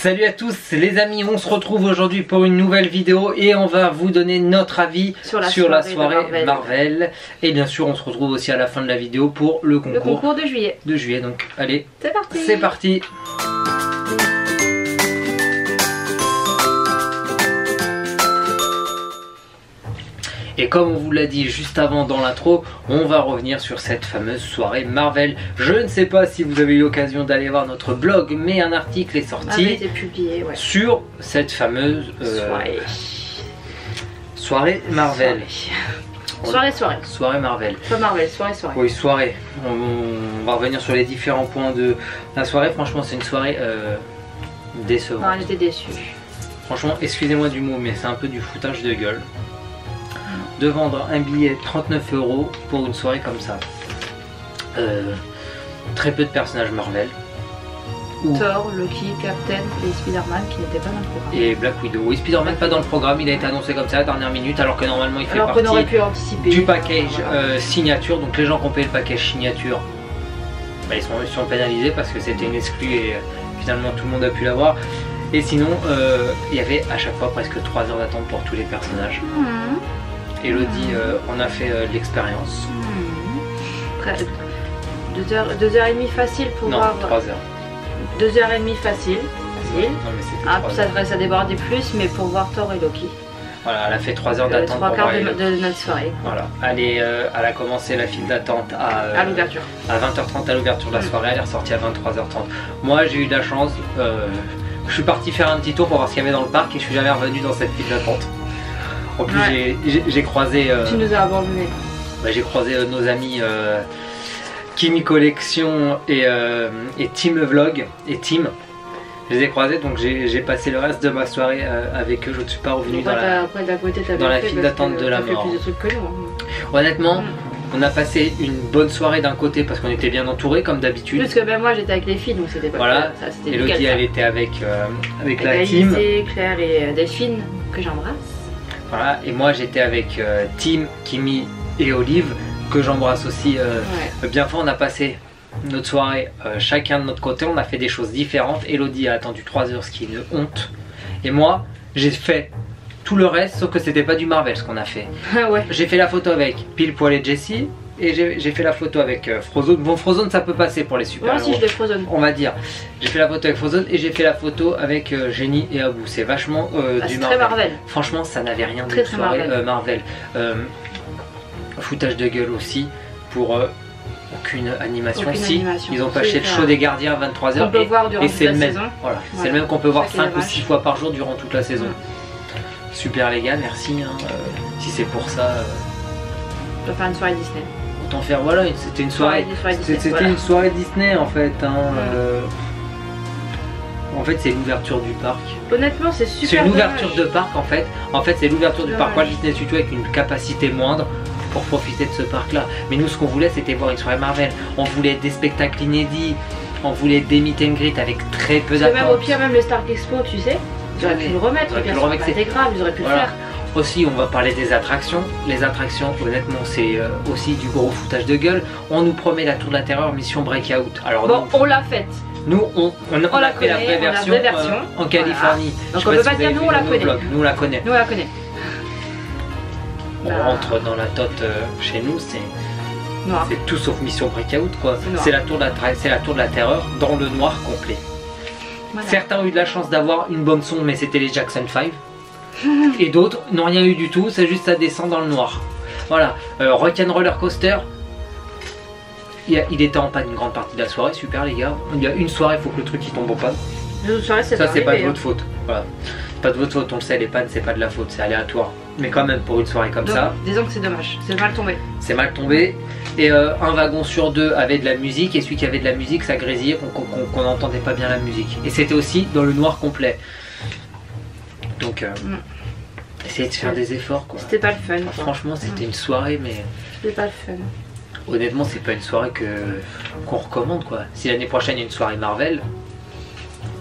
Salut à tous les amis, on se retrouve aujourd'hui pour une nouvelle vidéo et on va vous donner notre avis sur la soirée Marvel. Et bien sûr on se retrouve aussi à la fin de la vidéo pour le concours de juillet. Donc allez, c'est parti. Et comme on vous l'a dit juste avant dans l'intro, on va revenir sur cette fameuse soirée Marvel. Je ne sais pas si vous avez eu l'occasion d'aller voir notre blog, mais un article est sorti publié, sur cette fameuse soirée Marvel. Soirée Marvel. Pas Marvel, soirée. Oui, soirée. On va revenir sur les différents points de la soirée. Franchement, c'est une soirée décevante. Non, j'étais déçue. Franchement, excusez-moi du mot, mais c'est un peu du foutage de gueule de vendre un billet 39 € pour une soirée comme ça. Très peu de personnages Marvel. Thor, Loki, Captain et Spider-Man qui n'étaient pas dans le programme. Et Black Widow. Oui, Spider-Man pas dans le programme, il a été annoncé comme ça à la dernière minute alors que normalement il fait partie du package signature. Donc les gens qui ont payé le package signature, bah, ils sont pénalisés parce que c'était une exclue et finalement tout le monde a pu l'avoir. Et sinon, il y avait à chaque fois presque 3 heures d'attente pour tous les personnages. Elodie on a fait l'expérience. 2h30 facile pour voir. 3 heures. 2h30 facile. Non, mais ça débordait plus, mais pour voir Thor et Loki. Voilà, elle a fait 3 heures d'attente. 3 quarts de notre soirée. Voilà, elle a commencé la file d'attente à l'ouverture. À 20h30 à l'ouverture de la soirée, elle est ressortie à 23h30. Moi j'ai eu de la chance, je suis parti faire un petit tour pour voir ce qu'il y avait dans le parc et je suis jamais revenu dans cette file d'attente. En plus j'ai croisé... tu nous as abandonnés. J'ai croisé nos amis Kimi Collection et Team Vlog et Team. Je les ai croisés, donc j'ai passé le reste de ma soirée avec eux. Je ne suis pas revenu dans la file d'attente de la mort. Plus de trucs que nous, hein. Honnêtement, on a passé une bonne soirée d'un côté parce qu'on était bien entourés comme d'habitude. Plus que même moi j'étais avec les filles, donc c'était pas voilà. Elodie elle était avec la team. Claire et Delphine que j'embrasse. Voilà, et moi j'étais avec Tim, Kimi et Olive que j'embrasse aussi bien fort. On a passé notre soirée chacun de notre côté, on a fait des choses différentes. Elodie a attendu 3 heures, ce qui est une honte. Et moi j'ai fait tout le reste sauf que c'était pas du Marvel ce qu'on a fait. J'ai fait la photo avec Pile Poil et Jessie. Et j'ai fait la photo avec Frozone. Bon, Frozone ça peut passer pour les super-héros. Moi aussi je l'ai Frozone. On va dire. J'ai fait la photo avec Frozone et j'ai fait la photo avec Jenny et Abou. C'est vachement du Marvel. Très Marvel. Franchement ça n'avait rien de soirée Marvel. Foutage de gueule aussi pour aucune animation. Ils ont pas fait le show des gardiens à 23h et c'est le même. Voilà, c'est le même qu'on peut voir 5 ou 6 fois par jour durant toute la saison. Super les gars, merci. Si c'est pour ça. On va faire une soirée Disney. Autant faire, voilà, c'était une soirée. C'était une soirée Disney en fait. En fait, c'est l'ouverture du parc. Honnêtement, c'est super. C'est une ouverture de parc en fait. En fait, c'est l'ouverture du parc Walt Disney Studios avec une capacité moindre pour profiter de ce parc là. Mais nous, ce qu'on voulait, c'était voir une soirée Marvel. On voulait des spectacles inédits. On voulait des meet and greet avec très peu d'attente. Même au pire, même le Stark Expo, tu sais, ils auraient pu le remettre. C'était grave, ils auraient pu le faire. Aussi, on va parler des attractions. Les attractions, honnêtement, c'est aussi du gros foutage de gueule. On nous promet la Tour de la Terreur mission Breakout. Alors, bon, on l'a faite. Nous, on a fait la vraie version en Californie. Donc on peut pas dire nous, on la connaît. Nous, on la connaît. Nous, on la connaît. On rentre dans la tote chez nous, c'est tout sauf mission Breakout, quoi. C'est la Tour de la Terreur dans le noir complet. Voilà. Certains ont eu de la chance d'avoir une bonne son, mais c'était les Jackson 5. Et d'autres n'ont rien eu du tout, c'est juste ça descend dans le noir. Voilà, Rock'n'Roller Coaster, il était en panne une grande partie de la soirée, super les gars. Il y a une soirée, il faut que le truc il tombe en panne. Ça c'est pas de votre faute, voilà. Pas de votre faute, on le sait, les pannes c'est pas de la faute, c'est aléatoire. Mais quand même pour une soirée comme ça. Disons que c'est dommage, c'est mal tombé. C'est mal tombé. Et un wagon sur 2 avait de la musique et celui qui avait de la musique ça grésillait qu'on n'entendait pas bien la musique. Et c'était aussi dans le noir complet. Donc essayez de faire des efforts quoi. C'était pas le fun. Franchement c'était une soirée mais... C'était pas le fun. Honnêtement c'est pas une soirée qu'on recommande quoi. Si l'année prochaine il y a une soirée Marvel,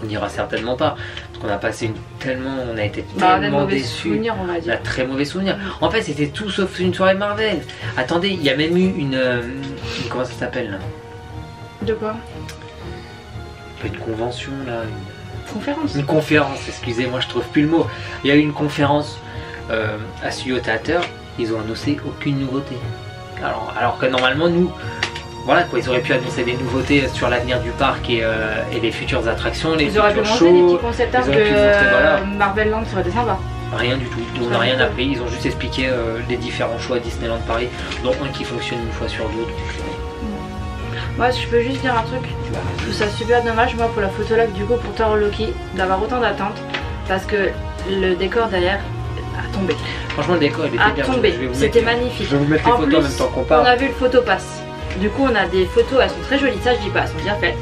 on n'ira certainement pas. Parce qu'on a passé on a été tellement déçus. On va dire. On a très mauvais souvenirs. En fait c'était tout sauf une soirée Marvel. Attendez, il y a même eu une comment ça s'appelle là? De quoi? Une convention là. Une conférence, excusez-moi, je trouve plus le mot. Il y a eu une conférence à Studio Theater, ils ont annoncé aucune nouveauté. Alors que normalement, nous, voilà quoi, ils auraient pu annoncer des nouveautés sur l'avenir du parc et les futures attractions, les futurs shows. Des petits concept art de Marvel Land, ça aurait été sympa. Rien du tout, on n'a rien appris, ils ont juste expliqué les différents choix Disneyland Paris, dont un qui fonctionne une fois sur deux. Moi je peux juste dire un truc, je trouve ça super dommage moi pour la photologue du coup pour Thor Loki d'avoir autant d'attentes parce que le décor derrière a tombé. Franchement le décor il était bien tombé, c'était magnifique. Je vais vous mettre les photos en même temps qu'on parle. On a vu le photopass, du coup on a des photos, elles sont très jolies, ça je dis pas, elles sont bien faites.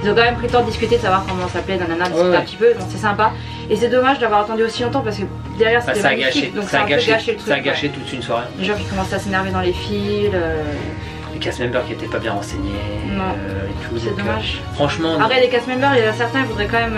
Ils ont quand même pris le temps de discuter, de savoir comment ça plaît, nanana, discuter un petit peu, donc c'est sympa. Et c'est dommage d'avoir attendu aussi longtemps parce que derrière c'était magnifique, donc ça a gâché le truc. Ça a gâché toute une soirée. Les gens qui commençaient à s'énerver dans les fils. Les cast members qui étaient pas bien renseignés. Et tout. C'est dommage. Franchement. Après les cast members, il y en a certains, il faudrait quand même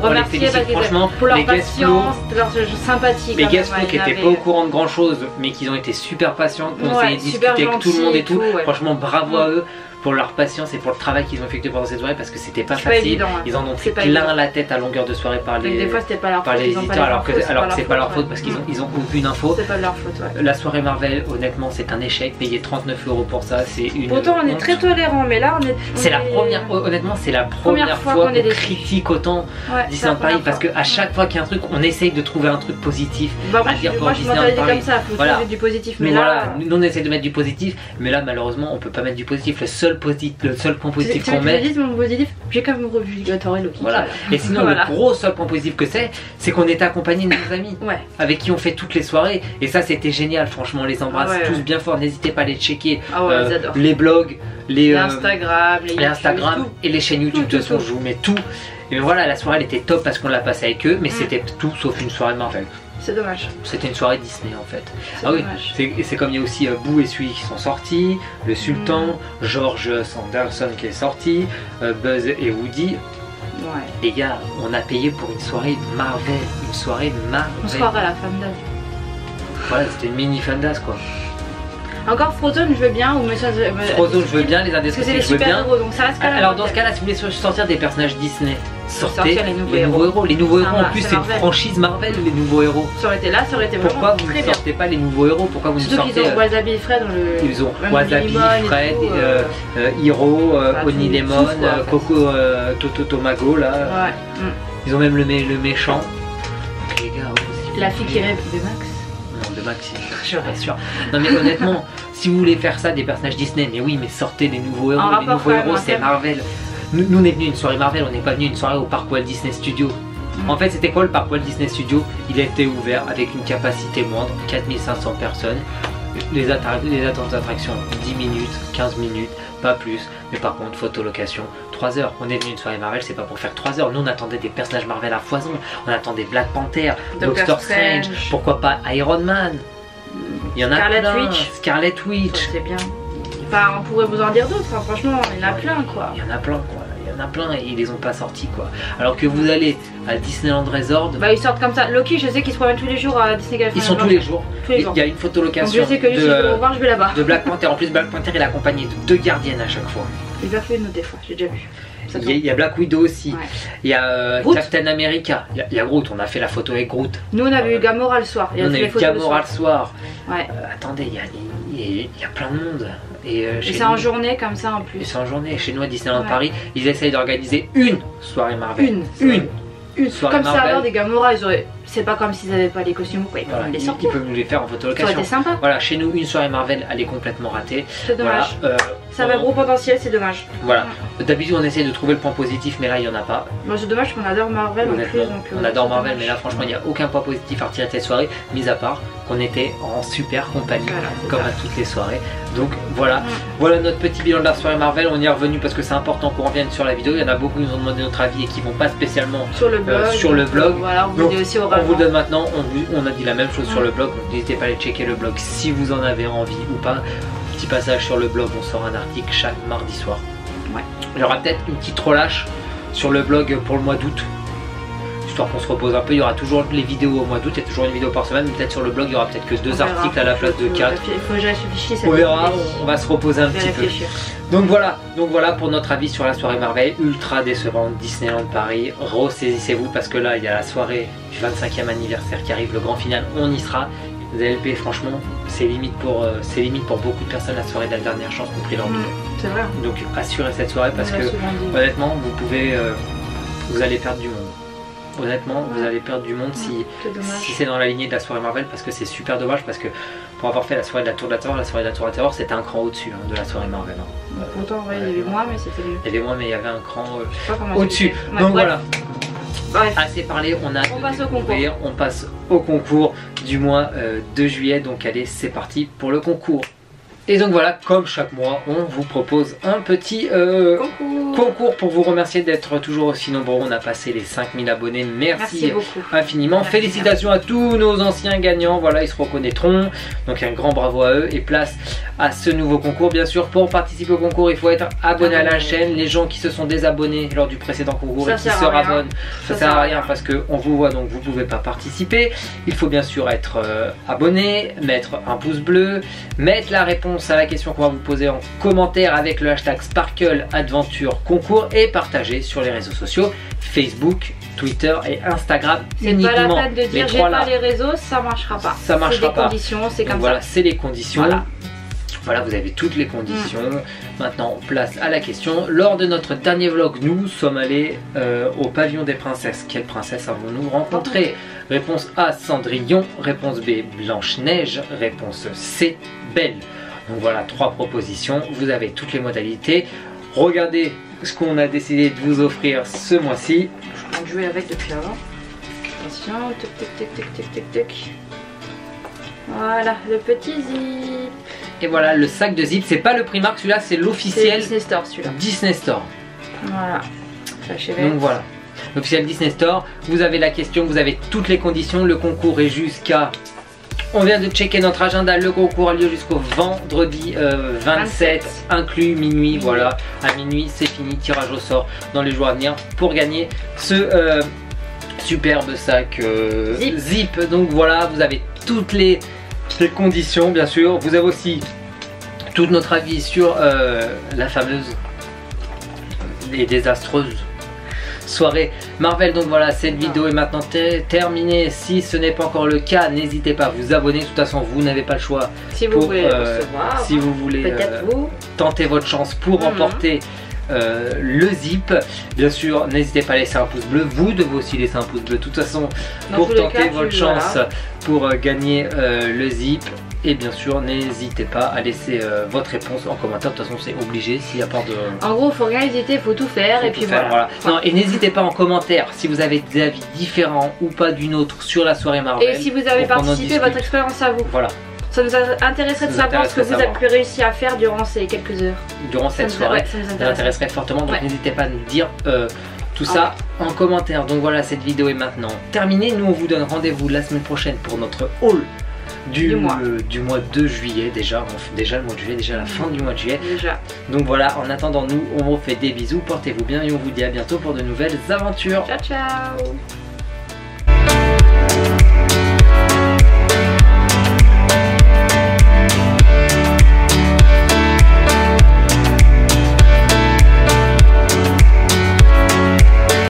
remercier parce que franchement, pour leur patience, leur sympathie. Les guest qui n'étaient pas au courant de grand chose, mais qui ont été super patients, qui ont essayé de discuter avec tout le monde et tout. Franchement, bravo à eux pour leur patience et pour le travail qu'ils ont effectué pendant cette soirée parce que c'était pas facile. Évident, ils en ont pris plein la tête à longueur de soirée par les, des fois, pas leur faute, éditeurs alors que c'est pas leur faute parce qu'ils ont aucune info. C'est pas de leur faute, ouais. La soirée Marvel, honnêtement, c'est un échec. Payer 39 € pour ça, c'est une. Pourtant, on est très tolérant, mais là, c'est la première. Honnêtement, c'est la première fois qu'on critique autant Disneyland Paris parce qu'à chaque fois qu'il y a un truc, on essaye de trouver un truc positif. Moi, je m'entendais comme ça, faut trouver du positif. Mais là, nous on essaie de mettre du positif, mais là, malheureusement, on peut pas mettre du positif. Le seul point positif qu'on met. Mon positif, j'ai quand même revu Thor et Loki. Voilà. Et sinon, le gros seul point positif que c'est qu'on était accompagné de nos amis avec qui on fait toutes les soirées. Et ça, c'était génial. Franchement, on les embrasse tous bien fort. N'hésitez pas à les checker. Les blogs, les Instagram, et les chaînes YouTube. De toute façon, je vous mets tout. Et voilà, la soirée elle était top parce qu'on l'a passé avec eux, mais c'était tout sauf une soirée Marvel. C'est dommage. C'était une soirée Disney en fait. Oui, c'est comme il y a aussi Boo et Sully qui sont sortis, le Sultan, George Sanderson qui est sorti, Buzz et Woody. Les gars, on a payé pour une soirée Marvel. Une soirée Marvel. On se croirait à la Fandas. Voilà, c'était une mini Fandas quoi. Encore Frozen je veux bien ou Monsieur Frozen je veux bien, les indescriptibles je veux bien. Donc ça reste quand même. Alors dans ce cas là, si vous voulez sortir des personnages Disney, sortez les nouveaux héros. Les nouveaux héros en plus c'est une franchise Marvel, les nouveaux héros. Ça aurait été là, ça aurait été vraiment. Pourquoi vous ne sortez pas les nouveaux héros? Pourquoi vous ne sortez pas? Ils ont Wasabi et Fred dans le. Ils ont Wasabi, Fred, Hiro, Oni Lemon, Coco Tomago là. Ils ont même le méchant. Les gars, la fille qui rêve de Max. De Max, je rassure. Non mais honnêtement, si vous voulez faire ça des personnages Disney, mais oui, mais sortez les nouveaux héros. Les nouveaux héros, c'est Marvel. Nous on est venu une soirée Marvel, on n'est pas venu une soirée au parc Walt Disney Studio. En fait, c'était quoi le parc Walt Disney Studio? Il a été ouvert avec une capacité moindre, 4500 personnes. Les attentes d'attraction 10 minutes, 15 minutes, pas plus. Mais par contre, photolocation 3 heures. On est venu une soirée Marvel, c'est pas pour faire 3 heures. Nous on attendait des personnages Marvel à foison. On attendait Black Panther, Doctor Strange, pourquoi pas Iron Man. Il y en a plein. Scarlet Witch. C'est bien. Enfin, on pourrait vous en dire d'autres, hein. Franchement, il y en a plein quoi. Il y en a plein quoi. Il y en a plein et ils les ont pas sortis quoi. Alors que vous allez à Disneyland Resort. Bah ils sortent comme ça. Loki, je sais qu'ils se promènent tous les jours à Disney California. Ils sont tous les jours. Il y a une photolocation. Je sais que lui, si je veux le voir, je vais là-bas. De Black Panther. En plus, Black Panther il est accompagné de 2 gardiennes à chaque fois. Il va faire une autre des fois, j'ai déjà vu. Il y a Black Widow aussi. Il y a Captain America. Il y a Groot. On a fait la photo avec Groot. Nous on a vu Gamora le soir. On a vu Gamora le soir. Ouais. Attendez, il y a plein de monde. Et c'est en journée comme ça en plus. Et c'est en journée. Chez nous à Disneyland Paris, ils essayent d'organiser une soirée Marvel. Une soirée comme Marvel. ça alors des Gamora, ils auraient. C'est pas comme s'ils avaient pas les costumes ou quoi, ils peuvent les sortir. Ils peuvent nous les faire en photolocation. Ça aurait été sympa. Voilà, chez nous, une soirée Marvel, elle est complètement ratée. C'est dommage. Voilà, ça avait gros potentiel, c'est dommage. Voilà. D'habitude, on essaie de trouver le point positif, mais là, il n'y en a pas. Moi, c'est dommage qu'on adore Marvel en plus. Donc, on adore Marvel, mais là, franchement, il n'y a aucun point positif à retirer de cette soirée, mis à part qu'on était en super compagnie, comme à toutes les soirées. Donc voilà, voilà notre petit bilan de la soirée Marvel. On y est revenu parce que c'est important qu'on revienne sur la vidéo. Il y en a beaucoup qui nous ont demandé notre avis et qui vont pas spécialement sur le blog. Voilà, on vous donne maintenant. On a dit la même chose sur le blog, donc n'hésitez pas à aller checker le blog si vous en avez envie ou pas. Petit passage sur le blog, on sort un article chaque mardi soir. Il y aura peut-être une petite relâche sur le blog pour le mois d'août, histoire qu'on se repose un peu. Il y aura toujours les vidéos au mois d'août, il y a toujours une vidéo par semaine, mais peut-être sur le blog il y aura peut-être que 2 articles à la place de 4. Il faut que j'affiche. On verra, on va se reposer un petit peu. Donc voilà pour notre avis sur la soirée Marvel, ultra décevante, Disneyland Paris, ressaisissez-vous parce que là il y a la soirée du 25e anniversaire qui arrive, le grand final, on y sera. ZLP franchement c'est limite pour beaucoup de personnes la soirée de la dernière chance qui ont pris leur billet. C'est vrai. Donc assurez cette soirée parce que honnêtement vous allez perdre du monde. Honnêtement vous allez perdre du monde si c'est dans la lignée de la soirée Marvel parce que c'est super dommage parce que pour avoir fait la soirée de la Tour de la Terreur, la soirée de la Tour de la Terreur c'était un cran au-dessus de la soirée Marvel. Pourtant il y avait moins mais c'était mieux. Il y avait moins mais il y avait un cran au-dessus. Donc voilà. Bref. Assez parlé, on passe au concours du mois de juillet. Donc allez, c'est parti pour le concours. Et donc voilà, comme chaque mois, on vous propose un petit concours pour vous remercier d'être toujours aussi nombreux. On a passé les 5000 abonnés, merci infiniment. Merci. Félicitations à tous nos anciens gagnants, voilà, ils se reconnaîtront. Donc un grand bravo à eux et place à ce nouveau concours. Bien sûr, pour participer au concours, il faut être abonné à la chaîne. Les gens qui se sont désabonnés lors du précédent concours et qui se rabonnent, ça sert à rien parce qu'on vous voit, donc vous ne pouvez pas participer. Il faut bien sûr être abonné, mettre un pouce bleu, mettre la réponse à la question qu'on va vous poser en commentaire avec le hashtag Sparkle Adventure Concours et partager sur les réseaux sociaux Facebook, Twitter et Instagram. C'est pas la peine de dire j'ai pas les réseaux, ça marchera pas. Ça marchera pas. C'est comme voilà, ça. c'est les conditions. Voilà, vous avez toutes les conditions. Maintenant, place à la question. Lors de notre dernier vlog, nous sommes allés au pavillon des princesses. Quelle princesse avons-nous rencontré? Réponse A, Cendrillon. Réponse B, Blanche-Neige. Réponse C, Belle. Donc voilà, 3 propositions. Vous avez toutes les modalités. Regardez ce qu'on a décidé de vous offrir ce mois-ci. Je peux jouer avec depuis avant. Attention, tic tic tic tic tic tic tic. Voilà, le petit zip. Et voilà, le sac de zip. C'est pas le Primark, celui-là, c'est l'officiel Disney Store, celui-là. Disney Store. Voilà. Donc voilà, l'officiel Disney Store. Vous avez la question, vous avez toutes les conditions. Le concours est jusqu'à... On vient de checker notre agenda, le concours a lieu jusqu'au vendredi 27 inclus minuit, voilà, à minuit c'est fini, tirage au sort dans les jours à venir pour gagner ce superbe sac zip. Donc voilà, vous avez toutes les conditions bien sûr, vous avez aussi tout notre avis sur la fameuse et désastreuse soirée Marvel. Donc voilà, cette vidéo est maintenant terminée. Si ce n'est pas encore le cas, n'hésitez pas à vous abonner. De toute façon, vous n'avez pas le choix. Si vous voulez recevoir, si vous voulez tenter votre chance pour remporter le zip, bien sûr, n'hésitez pas à laisser un pouce bleu. Vous devez aussi laisser un pouce bleu. De toute façon, pour tenter votre chance pour gagner le zip. Et bien sûr, n'hésitez pas à laisser votre réponse en commentaire. De toute façon, c'est obligé s'il n'y a pas de... En gros, il faut rien hésiter, il faut tout faire. Et puis voilà. Non, et n'hésitez pas en commentaire si vous avez des avis différents ou pas d'une autre sur la soirée Marvel. Et si vous avez participé, votre expérience à vous. Voilà. Ça nous intéresserait de savoir ce que vous avez réussi à faire durant ces quelques heures. Durant cette soirée, ça nous intéresserait fortement. Donc n'hésitez pas à nous dire tout ça en commentaire. Donc voilà, cette vidéo est maintenant terminée. Nous, on vous donne rendez-vous la semaine prochaine pour notre haul du mois de juillet. Déjà le mois de juillet, déjà la fin du mois de juillet. Donc voilà, en attendant, nous, on vous fait des bisous. Portez-vous bien et on vous dit à bientôt pour de nouvelles aventures. Ciao, ciao.